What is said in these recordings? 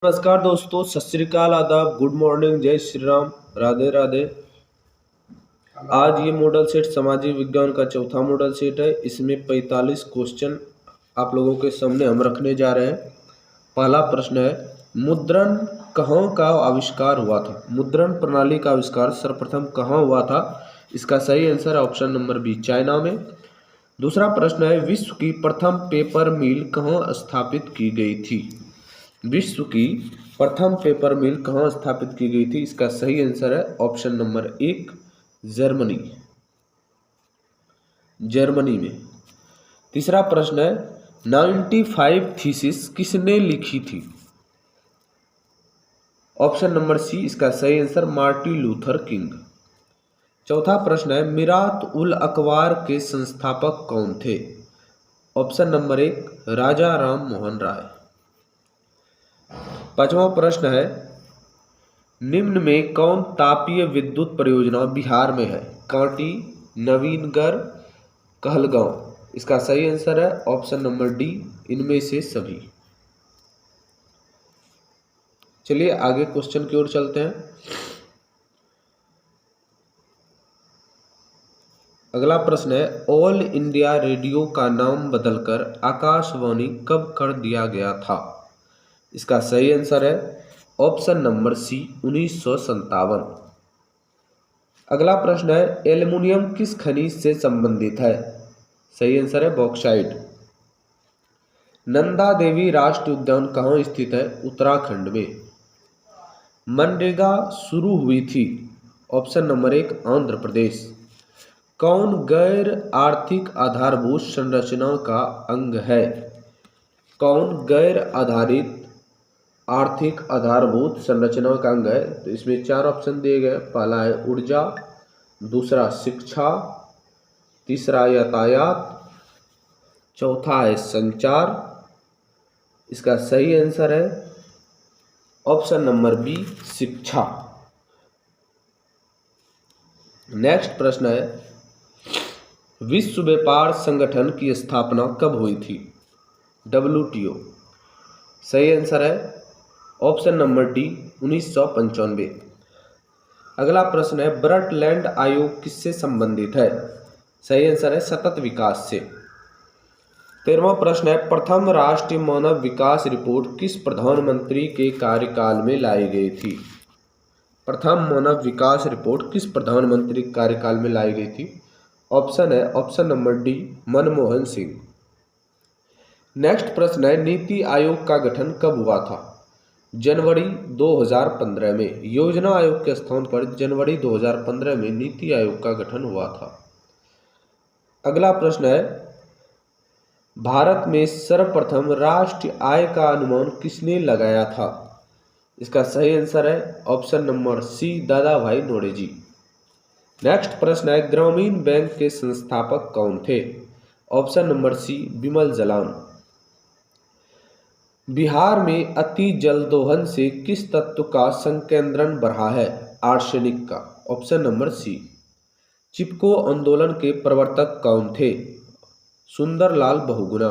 नमस्कार दोस्तों, सत श्री अकाल, आदाब, गुड मॉर्निंग, जय श्री राम, राधे राधे। आज ये मॉडल सेट सामाजिक विज्ञान का चौथा मॉडल सेट है। इसमें 45 क्वेश्चन आप लोगों के सामने हम रखने जा रहे हैं। पहला प्रश्न है, मुद्रण कहाँ का आविष्कार हुआ था? मुद्रण प्रणाली का आविष्कार सर्वप्रथम कहाँ हुआ था? इसका सही आंसर है ऑप्शन नंबर बी, चाइना में। दूसरा प्रश्न है, विश्व की प्रथम पेपर मिल कहाँ स्थापित की गई थी? विश्व की प्रथम पेपर मिल कहाँ स्थापित की गई थी? इसका सही आंसर है ऑप्शन नंबर एक, जर्मनी। जर्मनी में। तीसरा प्रश्न है, 95 थीसिस किसने लिखी थी? ऑप्शन नंबर सी, इसका सही आंसर मार्टिन लूथर किंग। चौथा प्रश्न है, मिरात उल अखबार के संस्थापक कौन थे? ऑप्शन नंबर एक, राजा राम मोहन राय। पांचवा प्रश्न है, निम्न में कौन तापीय विद्युत परियोजना बिहार में है? कांटी, नवीनगढ़, कहलगांव। इसका सही आंसर है ऑप्शन नंबर डी, इनमें से सभी। चलिए आगे क्वेश्चन की ओर चलते हैं। अगला प्रश्न है, ऑल इंडिया रेडियो का नाम बदलकर आकाशवाणी कब कर दिया गया था? इसका सही आंसर है ऑप्शन नंबर सी, 1957। अगला प्रश्न है, एल्युमिनियम किस खनिज से संबंधित है? सही आंसर है बॉक्साइट। नंदा देवी राष्ट्रीय उद्यान कहाँ स्थित है? उत्तराखंड में। मनरेगा शुरू हुई थी? ऑप्शन नंबर एक, आंध्र प्रदेश। कौन गैर आर्थिक आधारभूत संरचना का अंग है? कौन गैर आधारित आर्थिक आधारभूत संरचना का अंग है? तो इसमें चार ऑप्शन दिए गए। पहला है ऊर्जा, दूसरा शिक्षा, तीसरा यातायात, चौथा है संचार। इसका सही आंसर है ऑप्शन नंबर बी, शिक्षा। नेक्स्ट प्रश्न है, विश्व व्यापार संगठन की स्थापना कब हुई थी? WTO। सही आंसर है ऑप्शन नंबर डी, 1995। अगला प्रश्न है, ब्रटलैंड आयोग किससे संबंधित है? सही आंसर है सतत विकास से। 13वां प्रश्न है, प्रथम राष्ट्रीय मानव विकास रिपोर्ट किस प्रधानमंत्री के कार्यकाल में लाई गई थी? प्रथम मानव विकास रिपोर्ट किस प्रधानमंत्री के कार्यकाल में लाई गई थी? ऑप्शन है option number D, Manmohan Singh. Next प्रश्न है, नीति आयोग का गठन कब हुआ था? जनवरी 2015 में। योजना आयोग के स्थान पर जनवरी 2015 में नीति आयोग का गठन हुआ था। अगला प्रश्न है, भारत में सर्वप्रथम राष्ट्रीय आय का अनुमान किसने लगाया था? इसका सही आंसर है ऑप्शन नंबर सी, दादा भाई नौरोजी। नेक्स्ट प्रश्न है, ग्रामीण बैंक के संस्थापक कौन थे? ऑप्शन नंबर सी, बिमल जलान। बिहार में अति जल दोहन से किस तत्व का संकेंद्रण बढ़ा है? आर्सेनिक का। ऑप्शन नंबर सी। चिपको आंदोलन के प्रवर्तक कौन थे? सुंदरलाल बहुगुणा।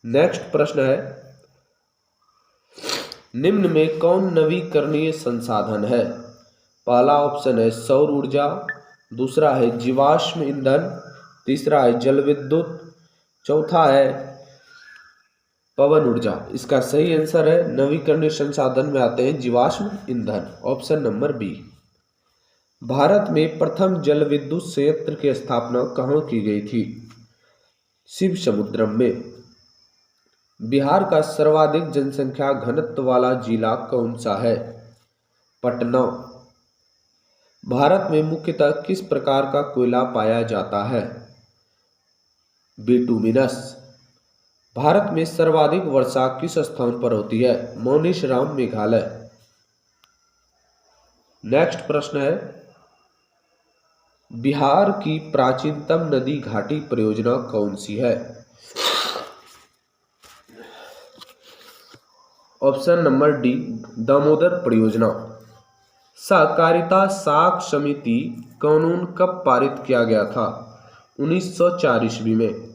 नेक्स्ट प्रश्न है, निम्न में कौन नवीकरणीय संसाधन है? पहला ऑप्शन है सौर ऊर्जा, दूसरा है जीवाश्म ईंधन, तीसरा है जल विद्युत, चौथा है पवन ऊर्जा। इसका सही आंसर है नवीकरणीय संसाधन में आते हैं जीवाश्म ईंधन, ऑप्शन नंबर बी। भारत में प्रथम जल विद्युत संयंत्र की स्थापना कहाँ की गई थी? शिव समुद्रम में। बिहार का सर्वाधिक जनसंख्या घनत्व वाला जिला कौन सा है? पटना। भारत में मुख्यतः किस प्रकार का कोयला पाया जाता है? बिटुमिनस। भारत में सर्वाधिक वर्षा किस स्थान पर होती है? मौनीशराम, मेघालय। नेक्स्ट प्रश्न है, बिहार की प्राचीनतम नदी घाटी परियोजना कौन सी है? ऑप्शन नंबर डी, दामोदर परियोजना। सहकारिता साख समिति कानून कब पारित किया गया था? 1904 ईस्वी में।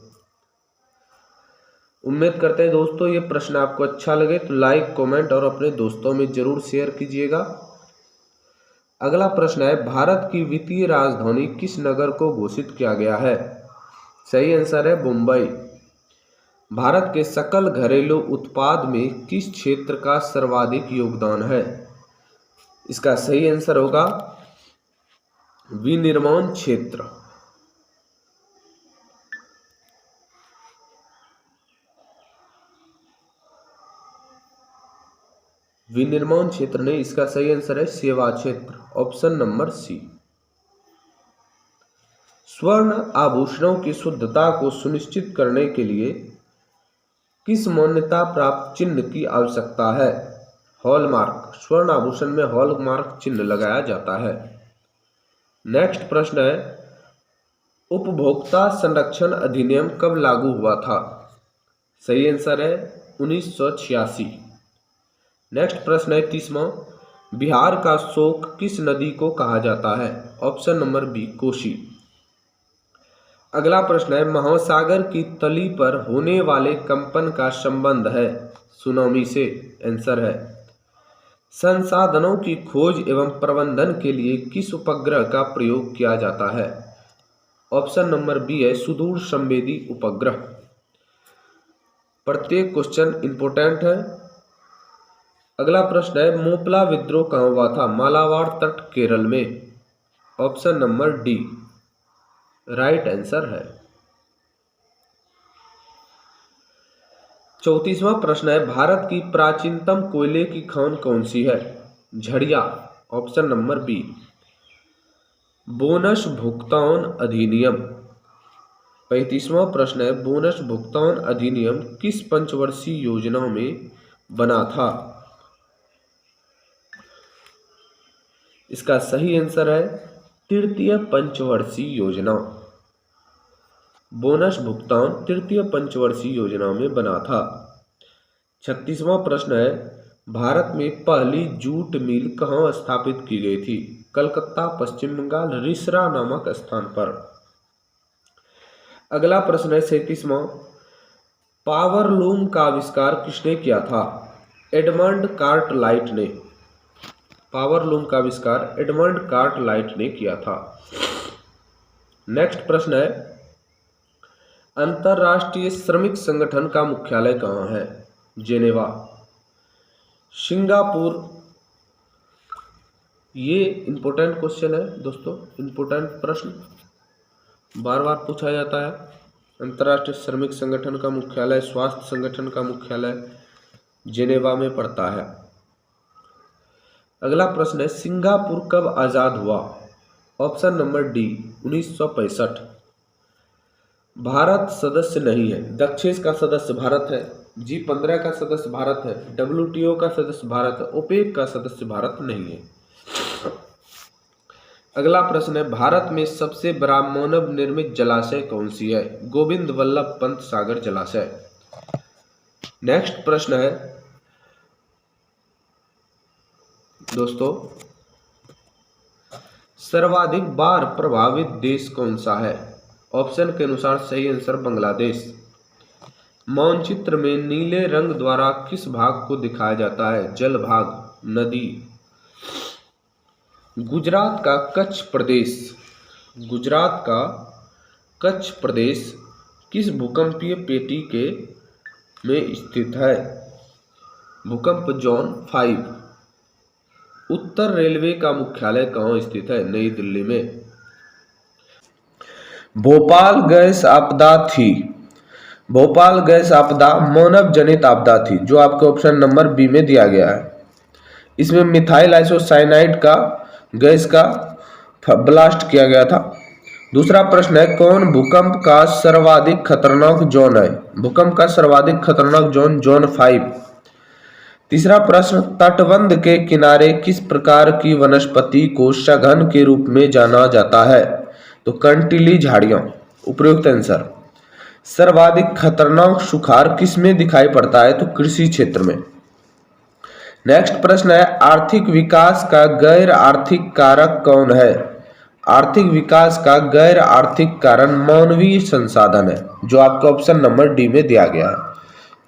उम्मीद करते हैं दोस्तों ये प्रश्न आपको अच्छा लगे तो लाइक, कमेंट और अपने दोस्तों में जरूर शेयर कीजिएगा। अगला प्रश्न है, भारत की वित्तीय राजधानी किस नगर को घोषित किया गया है? सही आंसर है मुंबई। भारत के सकल घरेलू उत्पाद में किस क्षेत्र का सर्वाधिक योगदान है? इसका सही आंसर होगा विनिर्माण क्षेत्र। विनिर्माण क्षेत्र नहीं, इसका सही आंसर है सेवा क्षेत्र, ऑप्शन नंबर सी। स्वर्ण आभूषणों की शुद्धता को सुनिश्चित करने के लिए किस मान्यता प्राप्त चिन्ह की आवश्यकता है? हॉलमार्क। स्वर्ण आभूषण में हॉलमार्क चिन्ह लगाया जाता है। नेक्स्ट प्रश्न है, उपभोक्ता संरक्षण अधिनियम कब लागू हुआ था? सही आंसर है 1986। नेक्स्ट प्रश्न है 30वां, बिहार का शोक किस नदी को कहा जाता है? Option number B Kosi. अगला प्रश्न है, महासागर की तली पर होने वाले कंपन का संबंध है सुनामी से? आंसर है संसाधनों की खोज एवं प्रबंधन के लिए किस उपग्रह का प्रयोग किया जाता है? ऑप्शन नंबर बी है सुदूर संवेदी उपग्रह। प्रत्येक क्वेश्चन इंपोर्टेंट है। अगला प्रश्न है, मोपला विद्रोह कहाँ हुआ था? मालाबार तट केरल में, option number D right answer है। 34वां प्रश्न है, भारत की प्राचीनतम कोयले की खान कौन सी है? झड़िया, ऑप्शन नंबर बी। बोनस भुगतान अधिनियम। 35वां प्रश्न है, बोनस भुगतान अधिनियम किस पंचवर्षीय योजना में बना था? इसका सही आंसर है तृतीय पंचवर्षीय योजना। बोनस भुगतान तृतीय पंचवर्षीय योजना में बना था। 36वां प्रश्न है, भारत में पहली जूट मिल कहाँ स्थापित की गई थी? कलकत्ता, पश्चिम बंगाल, रिसरा नामक स्थान पर। अगला प्रश्न है 37वां, पावरलूम का आविष्कार किसने किया था? एडमंड कार्टलाइट ने। पावरलूम का आविष्कार एडमंड कार्टलाइट ने किया था। नेक्स्ट प्रश्न है, अंतर्राष्ट्रीय श्रमिक संगठन का मुख्यालय कहाँ है? जेनेवा। सिंगापुर। ये इंपॉर्टेंट क्वेश्चन है दोस्तों, इंपॉर्टेंट प्रश्न बार बार पूछा जाता है। अंतर्राष्ट्रीय श्रमिक संगठन का मुख्यालय, स्वास्थ्य संगठन का मुख्यालय जेनेवा में पड़ता है। अगला प्रश्न है, सिंगापुर कब आजाद हुआ? Option number D 1965। भारत सदस्य नहीं है। दक्षेस का सदस्य भारत है, G15 का सदस्य भारत है, WTO का सदस्य भारत है, ओपेक का सदस्य भारत नहीं है। अगला प्रश्न है, भारत में सबसे बड़ा मानव निर्मित जलाशय कौन सी है? गोविंद वल्लभ पंत सागर जलाशय। नेक्स्ट प्रश्न है दोस्तों, सर्वाधिक बाढ़ प्रभावित देश कौन सा है? ऑप्शन के अनुसार सही आंसर बांग्लादेश। मानचित्र में नीले रंग द्वारा किस भाग को दिखाया जाता है? जल भाग, नदी। गुजरात का कच्छ प्रदेश, गुजरात का कच्छ प्रदेश किस भूकंपीय पेटी के में स्थित है? भूकंप जोन 5। उत्तर रेलवे का मुख्यालय कहाँ स्थित है? नई दिल्ली में। भोपाल गैस आपदा थी। भोपाल गैस आपदा मानव जनित आपदा थी, जो आपके ऑप्शन नंबर बी में दिया गया है। इसमें मिथाइल आइसोसाइनाइड का गैस का ब्लास्ट किया गया था। दूसरा प्रश्न है, कौन भूकंप का सर्वाधिक खतरनाक जोन है? भूकंप का सर्वाधिक खतरनाक जोन जोन 5। तीसरा प्रश्न, तटबंध के किनारे किस प्रकार की वनस्पति को सघन के रूप में जाना जाता है? तो कंटीली झाड़ियां, उपयुक्त आंसर। सर्वाधिक खतरनाक सुखाड़ किस में दिखाई पड़ता है? तो कृषि क्षेत्र में। नेक्स्ट प्रश्न है, आर्थिक विकास का गैर आर्थिक कारक कौन है? आर्थिक विकास का गैर आर्थिक कारण मानवीय संसाधन है, जो आपका ऑप्शन नंबर डी में दिया गया है।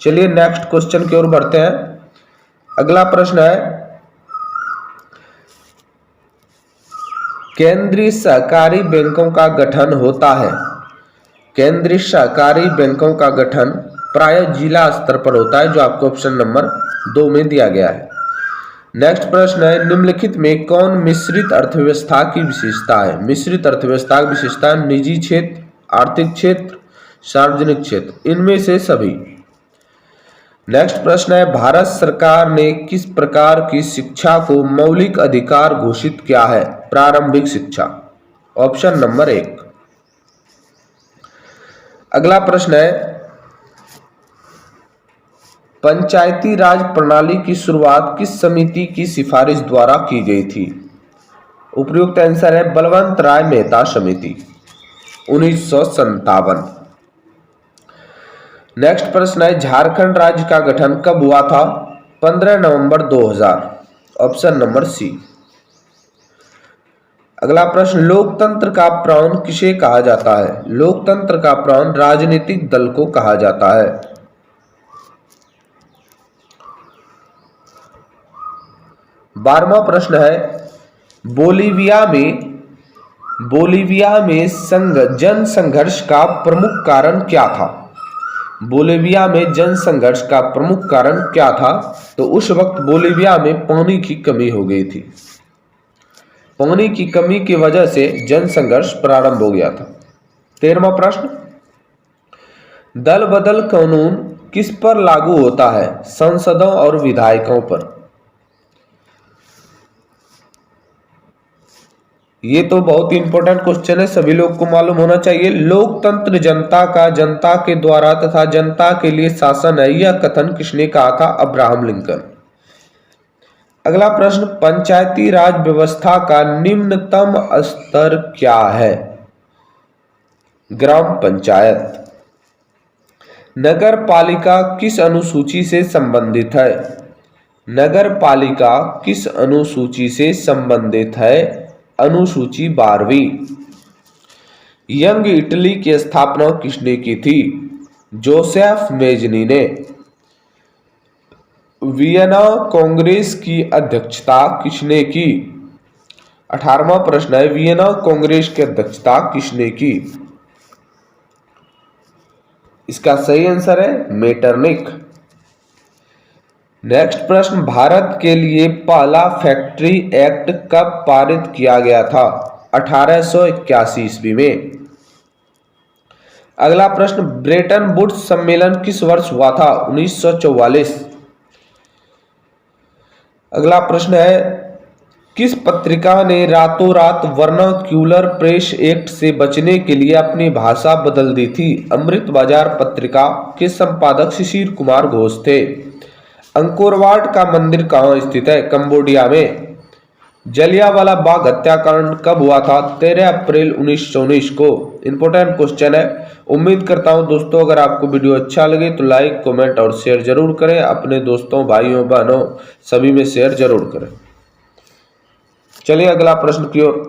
चलिए नेक्स्ट क्वेश्चन की ओर बढ़ते हैं। अगला प्रश्न है, केंद्रीय सहकारी बैंकों का गठन होता है। केंद्रीय सहकारी बैंकों का गठन प्रायः जिला स्तर पर होता है, जो आपको ऑप्शन नंबर 2 में दिया गया है। नेक्स्ट प्रश्न है, निम्नलिखित में कौन मिश्रित अर्थव्यवस्था की विशेषता है। मिश्रित अर्थव्यवस्था की विशेषता निजी क्षेत्र, आर्थिक क्षेत्र, सार्वजनिक क्षेत्र, इनमें से सभी। नेक्स्ट प्रश्न है, भारत सरकार ने किस प्रकार की शिक्षा को मौलिक अधिकार घोषित किया है। प्रारंभिक शिक्षा, ऑप्शन नंबर 1। अगला प्रश्न है, पंचायती राज प्रणाली की शुरुआत किस समिति की सिफारिश द्वारा की गई थी। उपयुक्त आंसर है बलवंत राय मेहता समिति, 1957। नेक्स्ट प्रश्न है, झारखंड राज्य का गठन कब हुआ था। 15 नवंबर 2000, ऑप्शन नंबर सी। अगला प्रश्न, लोकतंत्र का प्राण किसे कहा जाता है। लोकतंत्र का प्राण राजनीतिक दल को कहा जाता है। 12वां प्रश्न है, बोलीविया में जन संघर्ष का प्रमुख कारण क्या था। बोलीविया में जन संघर्ष का प्रमुख कारण क्या था। तो उस वक्त बोलीविया में पानी की कमी हो गई थी। पानी की कमी की वजह से जन संघर्ष प्रारंभ हो गया था। 13वां प्रश्न, दल बदल कानून किस पर लागू होता है। सांसदों और विधायकों पर। ये तो बहुत इंपॉर्टेंट क्वेश्चन है, सभी लोग को मालूम होना चाहिए। लोकतंत्र जनता का, जनता के द्वारा तथा जनता के लिए शासन है, यह कथन किसने कहा था। Abraham Lincoln. अगला प्रश्न, पंचायती राज व्यवस्था का निम्नतम स्तर क्या है। ग्राम पंचायत। नगर पालिका किस अनुसूची से संबंधित है। नगर पालिका किस अनुसूची से संबंधित है। अनुसूची 12वीं। यंग इटली की स्थापना किसने की थी। जोसेफ मेजनी ने। वियना कांग्रेस की अध्यक्षता किसने की। 18वां प्रश्न है, वियना कांग्रेस की अध्यक्षता किसने की। इसका सही आंसर है मेटरनिख। नेक्स्ट प्रश्न, भारत के लिए पहला फैक्ट्री एक्ट कब पारित किया गया था। 1881 ईस्वी में। अगला प्रश्न, ब्रेटन वुड्स सम्मेलन किस वर्ष हुआ था। 1944। अगला प्रश्न है, किस पत्रिका ने रातों रात वर्नाक्यूलर प्रेस एक्ट से बचने के लिए अपनी भाषा बदल दी थी। अमृत बाजार पत्रिका के संपादक शिशिर कुमार घोष थे। अंकोरवाट का मंदिर कहाँ स्थित है। कंबोडिया में। जलियांवाला बाग हत्याकांड कब हुआ था। 13 अप्रैल 1919 को। इंपॉर्टेंट क्वेश्चन है। उम्मीद करता हूं दोस्तों, अगर आपको वीडियो अच्छा लगे तो लाइक, कमेंट और शेयर जरूर करें। अपने दोस्तों, भाइयों, बहनों सभी में शेयर जरूर करें। चलिए अगला प्रश्न की ओर।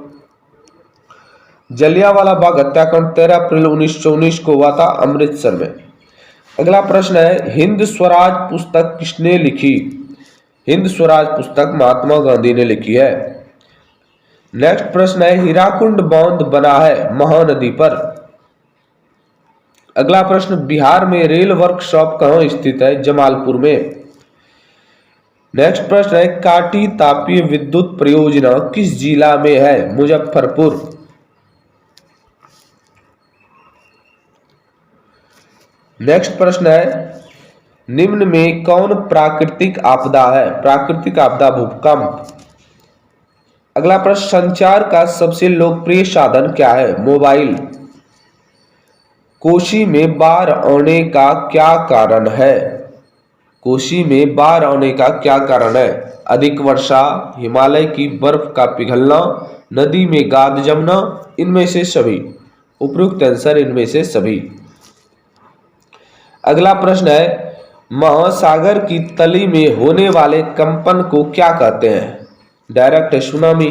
जलियांवाला बाग हत्याकांड 13 अप्रैल 1919 को हुआ था अमृतसर में। अगला प्रश्न है, हिंद स्वराज पुस्तक किसने लिखी। हिंद स्वराज पुस्तक महात्मा गांधी ने लिखी है। नेक्स्ट प्रश्न है, हीराकुंड बांध बना है महानदी पर। अगला प्रश्न, बिहार में रेल वर्कशॉप कहां स्थित है। जमालपुर में। नेक्स्ट प्रश्न है, काटी तापीय विद्युत परियोजना किस जिला में है। मुजफ्फरपुर। नेक्स्ट प्रश्न है, निम्न में कौन प्राकृतिक आपदा है। प्राकृतिक आपदा भूकंप। अगला प्रश्न, संचार का सबसे लोकप्रिय साधन क्या है। मोबाइल। कोशी में बाढ़ आने का क्या कारण है। कोशी में बाढ़ आने का क्या कारण है। अधिक वर्षा, हिमालय की बर्फ का पिघलना, नदी में गाद जमना, इनमें से सभी। उपयुक्त आंसर इनमें से सभी। अगला प्रश्न है, महासागर की तली में होने वाले कंपन को क्या कहते हैं। Direct tsunami.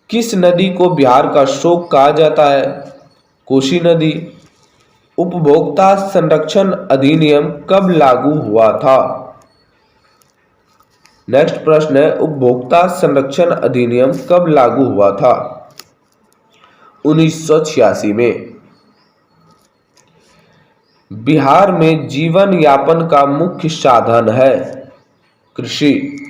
किस नदी को बिहार का शोक कहा जाता है। कोसी नदी। उपभोक्ता संरक्षण अधिनियम कब लागू हुआ था? नेक्स्ट प्रश्न है, उपभोक्ता संरक्षण अधिनियम कब लागू हुआ था? 1986 में। बिहार में जीवन यापन का मुख्य साधन है कृषि।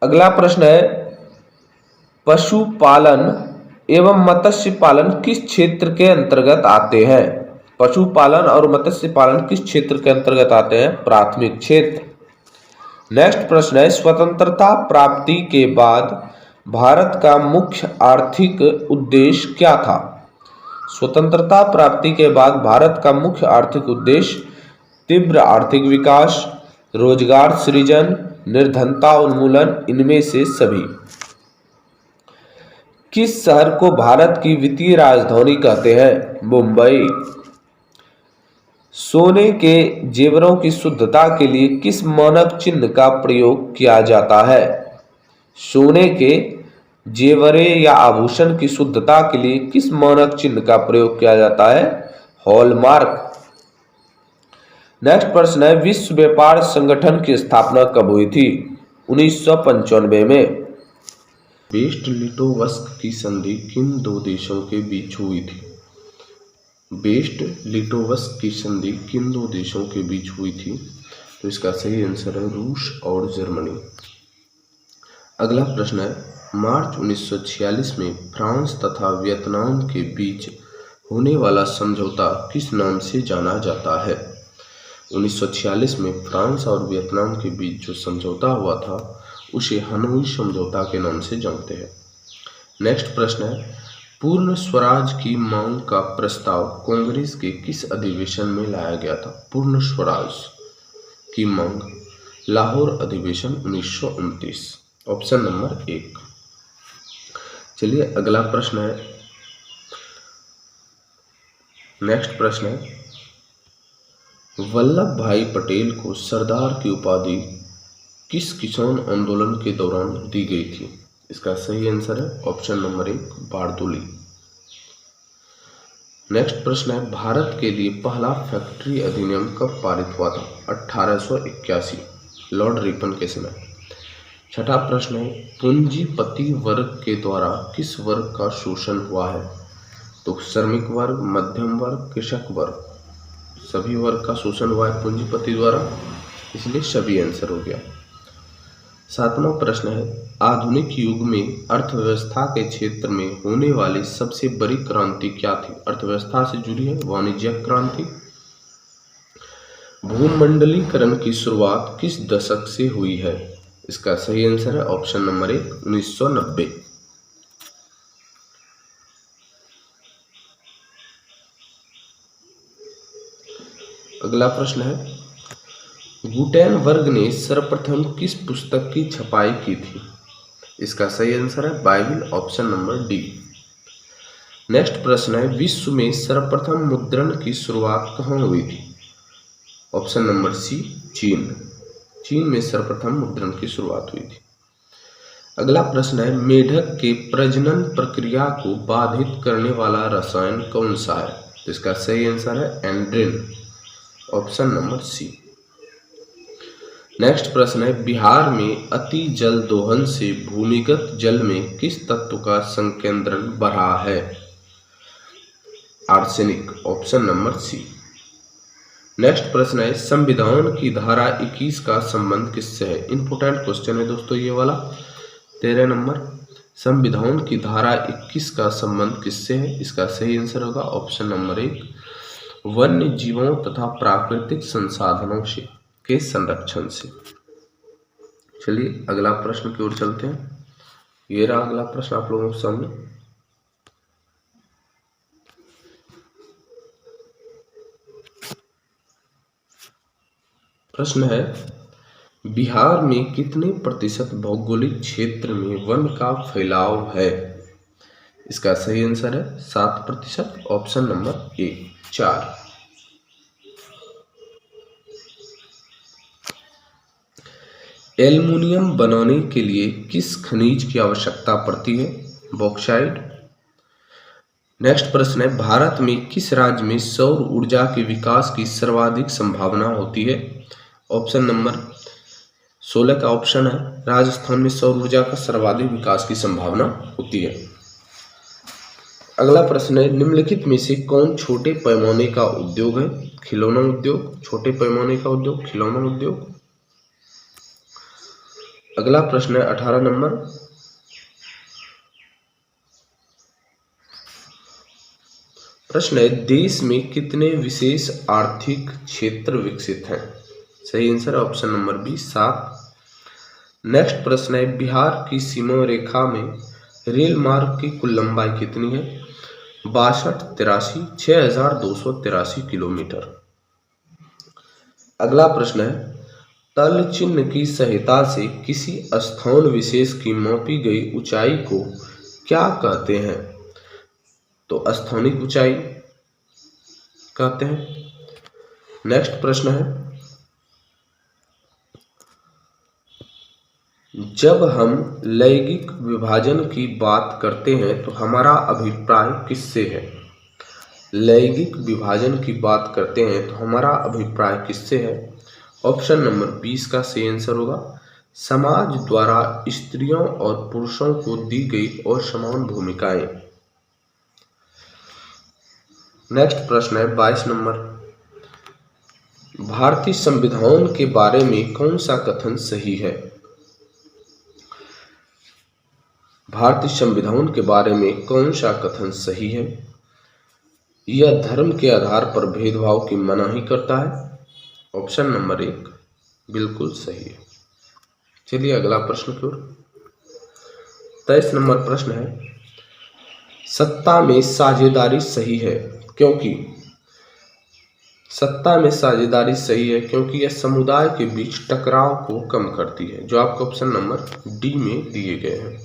अगला प्रश्न है, पशुपालन एवं मत्स्य पालन किस क्षेत्र के अंतर्गत आते हैं? पशुपालन और मत्स्य पालन किस क्षेत्र के अंतर्गत आते हैं? प्राथमिक क्षेत्र। नेक्स्ट प्रश्न है, स्वतंत्रता प्राप्ति के बाद भारत का मुख्य आर्थिक उद्देश्य क्या था? स्वतंत्रता प्राप्ति के बाद भारत का मुख्य आर्थिक उद्देश्य तीव्र आर्थिक विकास, रोजगार सृजन, निर्धनता उन्मूलन, इनमें से सभी। किस शहर को भारत की वित्तीय राजधानी कहते हैं? मुंबई। सोने के जेवरों की शुद्धता के लिए किस मानक चिन्ह का प्रयोग किया जाता है? सोने के जेवरे या आभूषण की शुद्धता के लिए किस मानक चिन्ह का प्रयोग किया जाता है? हॉलमार्क। नेक्स्ट प्रश्न है, विश्व व्यापार संगठन की स्थापना कब हुई थी? 1995 में। ब्रेस्ट लिटोवस्क की संधि किन दो देशों के बीच हुई थी? ब्रेस्ट लिटोवस्क की संधि किन दो देशों के बीच हुई थी? तो इसका सही आंसर है रूस और जर्मनी। अगला प्रश्न है, मार्च 1946 में फ्रांस तथा वियतनाम के बीच होने वाला समझौता किस नाम से जाना जाता है? 1946 में फ्रांस और वियतनाम के बीच जो समझौता हुआ था उसे हनोई समझौता के नाम से जानते हैं। नेक्स्ट प्रश्न है, पूर्ण स्वराज की मांग का प्रस्ताव कांग्रेस के किस अधिवेशन में लाया गया था? पूर्ण स्वराज की मांग लाहौर अधिवेशन 1929, ऑप्शन नंबर 1। चलिए अगला प्रश्न है, नेक्स्ट प्रश्न है, वल्लभ भाई पटेल को सरदार की उपाधि किस किसान आंदोलन के दौरान दी गई थी? इसका सही आंसर है ऑप्शन नंबर 1, बारदोली। नेक्स्ट प्रश्न है, भारत के लिए पहला फैक्ट्री अधिनियम कब पारित हुआ था? 1881, लॉर्ड रिपन के समय। छठा प्रश्न है, पूंजीपति वर्ग के द्वारा किस वर्ग का शोषण हुआ है? तो श्रमिक वर्ग, मध्यम वर्ग, कृषक वर्ग, सभी वर्ग का शोषण हुआ है पूंजीपति द्वारा, इसलिए सभी आंसर हो गया। सातवां प्रश्न है, आधुनिक युग में अर्थव्यवस्था के क्षेत्र में होने वाली सबसे बड़ी क्रांति क्या थी? अर्थव्यवस्था से जुड़ी है वाणिज्यिक क्रांति। भूमंडलीकरण की शुरुआत किस दशक से हुई है? इसका सही आंसर है ऑप्शन नंबर 1, 1990। अगला प्रश्न है, गुटेनबर्ग ने सर्वप्रथम किस पुस्तक की छपाई की थी? इसका सही आंसर है Bible, option number D. Next प्रश्न है, विश्व में सर्वप्रथम मुद्रण की शुरुआत कहाँ हुई थी? ऑप्शन नंबर सी, चीन। चीन में सर्वप्रथम मुद्रण की शुरुआत हुई थी। अगला प्रश्न है, मेढक के प्रजनन प्रक्रिया को बाधित करने वाला रसायन कौन सा है? तो इसका सही आंसर है एंड्रिन, ऑप्शन नंबर सी। नेक्स्ट प्रश्न है, बिहार में अति जल दोहन से भूमिगत जल में किस तत्व का संकेंद्रण बढ़ा है? Arsenic, option number C. Next प्रश्न है, संविधान की धारा 21 का संबंध किससे है? इंपोर्टेंट क्वेश्चन है दोस्तों ये वाला। 13 नंबर, संविधान की धारा 21 का संबंध किससे है? इसका सही आंसर होगा ऑप्शन नंबर 1, वन्य जीवों तथा प्राकृतिक संसाधनों से के संरक्षण से। चलिए अगला प्रश्न की ओर चलते हैं। ये रहा अगला प्रश्न आप लोगों के सामने। प्रश्न है, बिहार में कितने प्रतिशत भौगोलिक क्षेत्र में वन का फैलाव है? इसका सही आंसर है 7%, ऑप्शन नंबर ए, 4। एल्युमिनियम बनाने के लिए किस खनिज की आवश्यकता पड़ती है? बॉक्साइट। नेक्स्ट प्रश्न है, भारत में किस राज्य में सौर ऊर्जा के विकास की सर्वाधिक संभावना होती है? ऑप्शन नंबर 16 का ऑप्शन है, राजस्थान में सौर ऊर्जा का सर्वाधिक विकास की संभावना होती है। अगला प्रश्न है, निम्नलिखित में से कौन छोटे पैमाने का उद्योग है? खिलौना उद्योग। छोटे पैमाने का उद्योग खिलौना उद्योग। अगला प्रश्न है 18 नंबर, प्रश्न है, देश में कितने विशेष आर्थिक क्षेत्र विकसित हैं? सही answer option number B 7। Next प्रश्न है, बिहार की सीमा रेखा में रेल मार्ग की कुल लंबाई कितनी है? 6283 किलोमीटर। अगला प्रश्न है, तल चिन्ह की सहायता से किसी स्थान विशेष की मापी गई ऊंचाई को क्या कहते हैं? तो स्थानिक ऊंचाई कहते हैं। नेक्स्ट प्रश्न है, जब हम लैंगिक विभाजन की बात करते हैं तो हमारा अभिप्राय किससे है? लैंगिक विभाजन की बात करते हैं तो हमारा अभिप्राय किससे है? ऑप्शन नंबर 20 का सही आंसर होगा, समाज द्वारा स्त्रियों और पुरुषों को दी गई असमान भूमिकाएं। नेक्स्ट प्रश्न है 22 नंबर, भारतीय संविधान के बारे में कौन सा कथन सही है? भारतीय संविधान के बारे में कौन सा कथन सही है? यह धर्म के आधार पर भेदभाव की मनाही करता है। ऑप्शन नंबर 1 बिल्कुल सही है। चलिए अगला प्रश्न की ओर। 23 नंबर प्रश्न है, सत्ता में साझेदारी सही है क्योंकि? सत्ता में साझेदारी सही है क्योंकि यह समुदाय के बीच टकराव को कम करती है, जो आपको ऑप्शन नंबर डी में दिए गए हैं।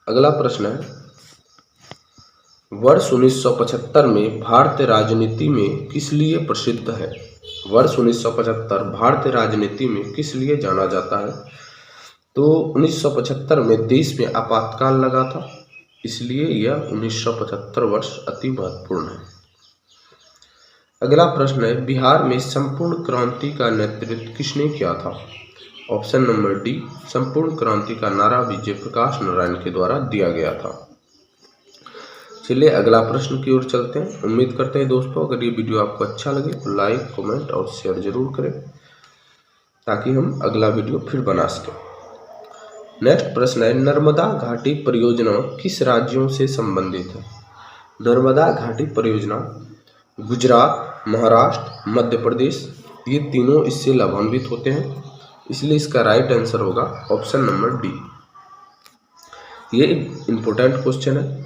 अगला प्रश्न है, वर्ष 1975 में भारतीय राजनीति में किस लिए प्रसिद्ध है? वर्ष 1975 भारतीय राजनीति में किस लिए जाना जाता है? तो 1975 में देश में आपातकाल लगा था, इसलिए यह 1975 वर्ष अति महत्वपूर्ण है। अगला प्रश्न है, बिहार में संपूर्ण क्रांति का नेतृत्व किसने किया था? ऑप्शन नंबर डी, संपूर्ण क्रांति का नारा विजय प्रकाश नारायण के द्वारा दिया गया था। चलिए अगला प्रश्न की ओर चलते हैं। उम्मीद करते हैं दोस्तों अगर ये वीडियो आपको अच्छा लगे तो लाइक, कमेंट और शेयर जरूर करें ताकि हम अगला वीडियो फिर बना सकें। नेक्स्ट प्रश्न है, नर्मदा घाटी परियोजना किस राज्यों से संबंधित है? नर्मदा घाटी परियोजना गुजरात, महाराष्ट्र, मध्य प्रदेश, ये तीनों इससे लाभान्वित होते हैं, इसलिए इसका राइट आंसर होगा ऑप्शन नंबर डी। ये इंपॉर्टेंट क्वेश्चन है।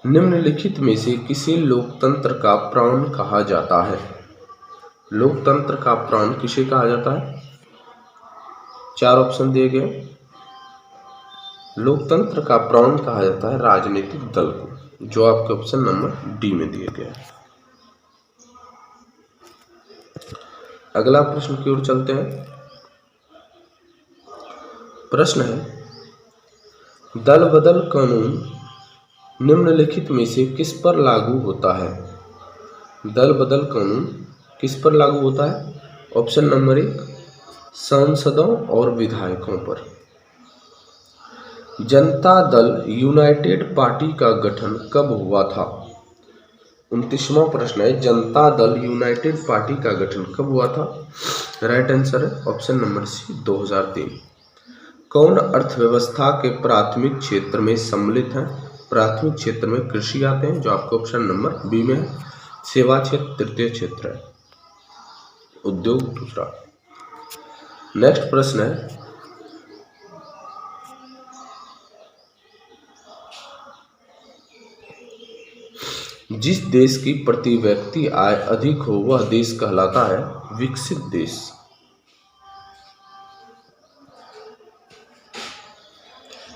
निम्नलिखित में से किसे लोकतंत्र का प्राण कहा जाता है? लोकतंत्र का प्राण किसे कहा जाता है? 4 ऑप्शन दिए गए। लोकतंत्र का प्राण कहा जाता है राजनीतिक दल को, जो आपके ऑप्शन नंबर डी में दिए गए हैं। अगला प्रश्न की ओर चलते हैं। प्रश्न है, दल बदल कानून निम्नलिखित में से किस पर लागू होता है? दल बदल कानून किस पर लागू होता है? ऑप्शन नंबर 1 सांसदों और विधायकों पर। जनता दल यूनाइटेड पार्टी का गठन कब हुआ था? 29वां प्रश्न है, जनता दल यूनाइटेड पार्टी का गठन कब हुआ था? राइट आंसर है ऑप्शन नंबर सी 2003। कौन अर्थव्यवस्था के प्राथमिक क्षेत्र में सम्मिलित है? प्राथमिक क्षेत्र में कृषि आते हैं, जो आपको ऑप्शन नंबर बी में है। सेवा क्षेत्र तृतीय क्षेत्र है, उद्योग दूसरा। नेक्स्ट प्रश्न है, जिस देश की प्रति व्यक्ति आय अधिक हो वह देश कहलाता है विकसित देश।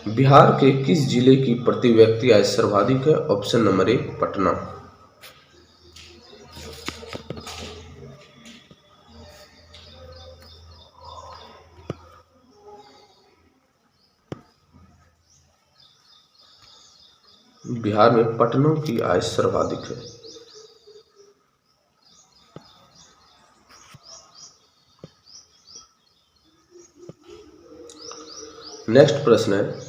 बिहार के किस जिले की प्रति व्यक्ति आय सर्वाधिक है? Option number 1 Patna. बिहार में पटनों की आय सर्वाधिक है। नेक्स्ट प्रश्न है,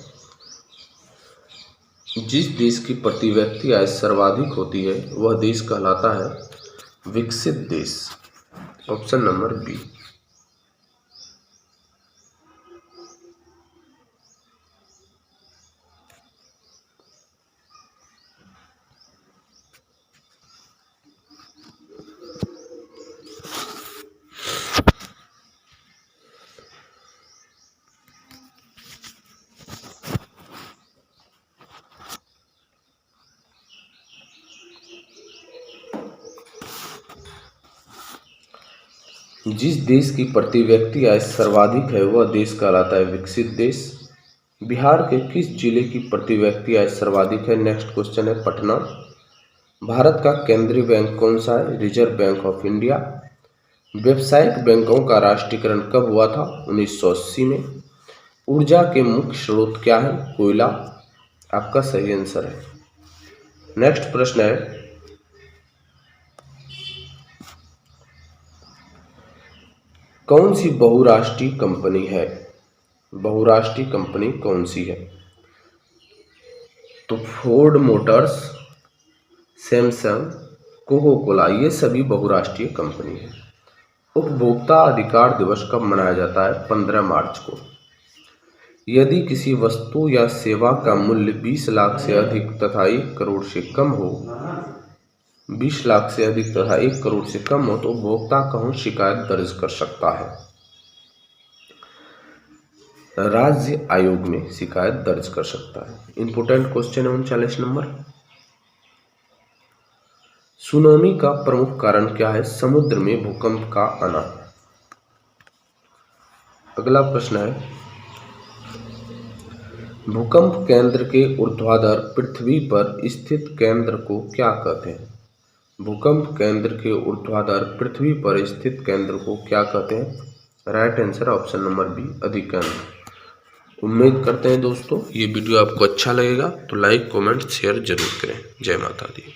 जिस देश की प्रति व्यक्ति आय सर्वाधिक होती है वह देश कहलाता है विकसित देश। Option number B. जिस देश की प्रति व्यक्ति आय सर्वाधिक है वह देश कहलाता है विकसित देश। बिहार के किस जिले की प्रति व्यक्ति आय सर्वाधिक है? नेक्स्ट क्वेश्चन है पटना। भारत का केंद्रीय बैंक कौन सा है? Reserve bank of India. व्यावसायिक बैंकों का राष्ट्रीयकरण कब हुआ था? 1980 में। ऊर्जा के मुख्य स्रोत क्या है? कोयला आपका सही आंसर है। नेक्स्ट प्रश्न है, कौन सी बहुराष्ट्रीय कंपनी है? बहुराष्ट्रीय कंपनी कौन सी है? तो Ford Motors, Samsung, Coca Cola, ये सभी बहुराष्ट्रीय कंपनी है। उपभोक्ता अधिकार दिवस कब मनाया जाता है? 15 मार्च को। यदि किसी वस्तु या सेवा का मूल्य 20 लाख से अधिक तथा 1 करोड़ से कम हो, 20 लाख से अधिक तथा 1 करोड़ से कम हो तो उपभोक्ता कहाँ शिकायत दर्ज कर सकता है? राज्य आयोग में शिकायत दर्ज कर सकता है। इंपोर्टेंट क्वेश्चन है 39 नंबर। सुनामी का प्रमुख कारण क्या है? समुद्र में भूकंप का आना। अगला प्रश्न है, भूकंप केंद्र के ऊर्ध्वाधर पृथ्वी पर स्थित केंद्र को क्या कहते हैं? भूकंप केंद्र के ऊर्ध्वाधर पृथ्वी पर स्थित केंद्र को क्या कहते हैं? Right answer option number B, अधिकेंद्र। उम्मीद करते हैं दोस्तों ये वीडियो आपको अच्छा लगेगा, तो लाइक कमेंट शेयर जरूर करें। जय माता दी।